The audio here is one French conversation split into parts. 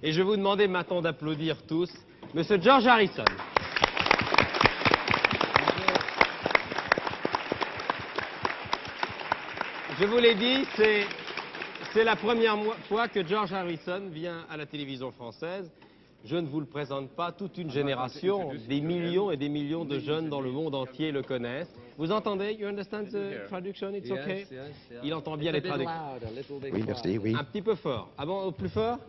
Et je vais vous demander maintenant d'applaudir tous Monsieur George Harrison. Je vous l'ai dit, c'est la première fois que George Harrison vient à la télévision française. Je ne vous le présente pas, toute une génération, des millions et des millions de jeunes dans le monde entier le connaissent. Vous entendez? You understand the traduction? It's okay? Il entend bien les traductions. Oui, merci, oui. Un petit peu fort. Ah bon, au plus fort?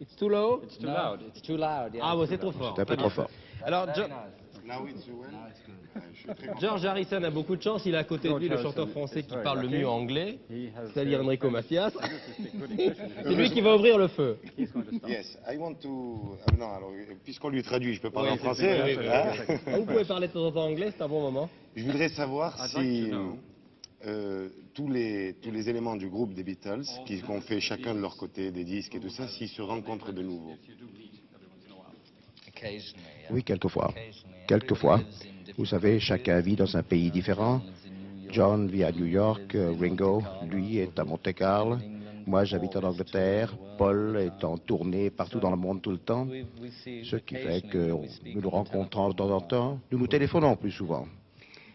It's too low? It's too loud. It's too loud. Ah bon, c'est trop fort. C'est un peu trop fort. Alors, George Harrison a beaucoup de chance, il a à côté de lui le chanteur français qui parle le mieux anglais, c'est-à-dire Enrico Macias. C'est lui qui va ouvrir le feu. Yes, I want to... non, alors, puisqu'on lui traduit, je peux parler en français. Vous pouvez parler de temps en temps anglais, c'est un bon moment. Je voudrais savoir si tous les éléments du groupe des Beatles, qui ont fait chacun de leur côté des disques et tout ça, s'ils se rencontrent de nouveau. Oui, quelquefois. Quelquefois. Vous savez, chacun vit dans un pays différent. John vit à New York, Ringo, lui, est à Monte-Carlo. Moi, j'habite en Angleterre. Paul est en tournée partout dans le monde tout le temps. Ce qui fait que nous nous rencontrons de temps en temps. Nous nous téléphonons plus souvent.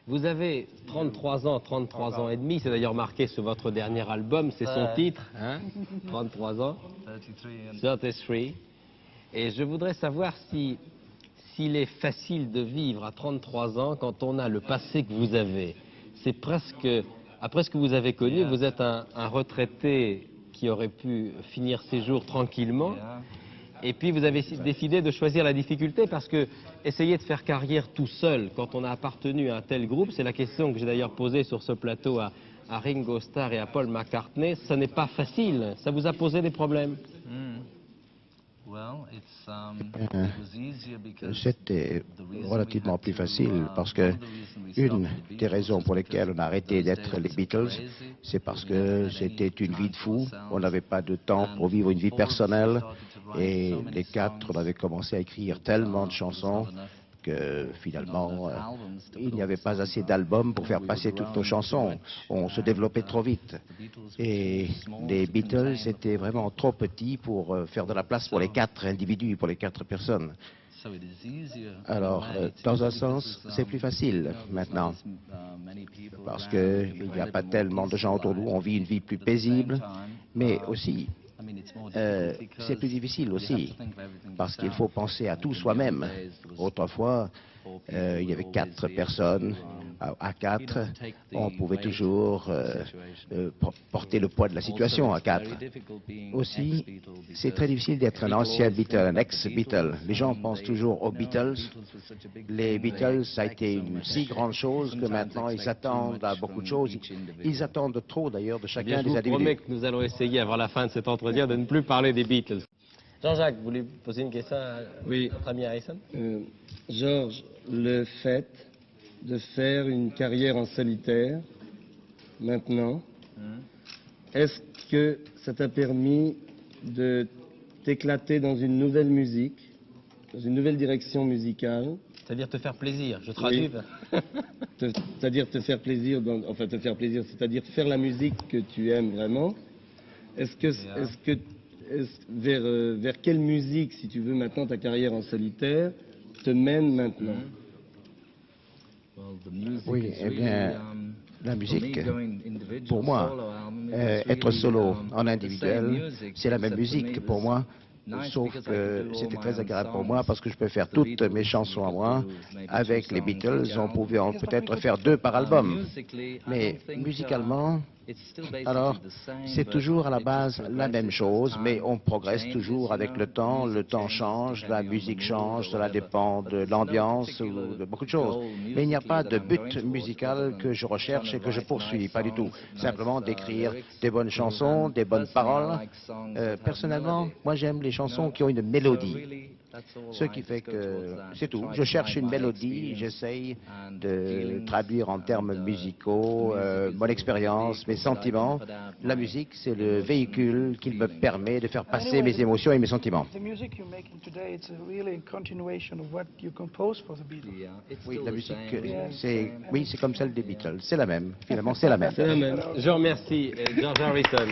Vous avez 33 ans et demi, c'est d'ailleurs marqué sur votre dernier album, c'est son titre, hein? 33 ans. 33. Et je voudrais savoir s'il est facile de vivre à 33 ans quand on a le passé que vous avez. C'est presque, après ce que vous avez connu, vous êtes un retraité qui aurait pu finir ses jours tranquillement. Et puis vous avez décidé de choisir la difficulté parce que essayer de faire carrière tout seul quand on a appartenu à un tel groupe, c'est la question que j'ai d'ailleurs posée sur ce plateau à Ringo Starr et à Paul McCartney, ce n'est pas facile. Ça vous a posé des problèmes? C'était relativement plus facile parce que une des raisons pour lesquelles on a arrêté d'être les Beatles, c'est parce que c'était une vie de fou. On n'avait pas de temps pour vivre une vie personnelle et les quatre, on avait commencé à écrire tellement de chansons que finalement, il n'y avait pas assez d'albums pour faire passer toutes nos chansons. On se développait trop vite. Et les Beatles étaient vraiment trop petits pour faire de la place pour les quatre individus, pour les quatre personnes. Alors, dans un sens, c'est plus facile maintenant, parce qu'il n'y a pas tellement de gens autour de nous, on vit une vie plus paisible, mais aussi, c'est plus difficile aussi, parce qu'il faut penser à tout soi-même. Autrefois, il y avait quatre personnes. À quatre, on pouvait toujours porter le poids de la situation à quatre. Aussi, c'est très difficile d'être un ancien Beatle, un ex-Beatle. Les gens pensent toujours aux Beatles. Les Beatles, ça a été une si grande chose que maintenant, ils s'attendent à beaucoup de choses. Ils attendent trop, d'ailleurs, de chacun des individus. Je vous promets que nous allons essayer, avant la fin de cet entretien, de ne plus parler des Beatles. Jean-Jacques, vous voulez poser une question à notre ami Harrison? George, le fait de faire une carrière en solitaire, maintenant, est-ce que ça t'a permis de t'éclater dans une nouvelle musique, dans une nouvelle direction musicale? C'est-à-dire te faire plaisir, je traduis. Oui. C'est-à-dire te faire plaisir, enfin te faire plaisir, c'est-à-dire faire la musique que tu aimes vraiment. Vers quelle musique, si tu veux, maintenant ta carrière en solitaire, te mène maintenant? Oui, eh bien, la musique, pour moi, être solo en individuel, c'est la même musique pour moi, sauf que c'était très agréable pour moi parce que je peux faire toutes mes chansons à moi. Avec les Beatles, on pouvait peut-être faire 2 par album, mais musicalement, alors, c'est toujours à la base la même chose, mais on progresse toujours avec le temps change, la musique change, cela dépend de l'ambiance ou de beaucoup de choses. Mais il n'y a pas de but musical que je recherche et que je poursuis, pas du tout. Simplement d'écrire des bonnes chansons, des bonnes paroles. Personnellement, moi j'aime les chansons qui ont une mélodie. Ce qui fait que c'est tout. Je cherche une mélodie, j'essaye de traduire en termes musicaux mon expérience, mes sentiments. La musique, c'est le véhicule qui me permet de faire passer mes émotions et mes sentiments. Oui, la musique, c'est comme celle des Beatles. C'est la même. Finalement, c'est la même. Je remercie George Harrison.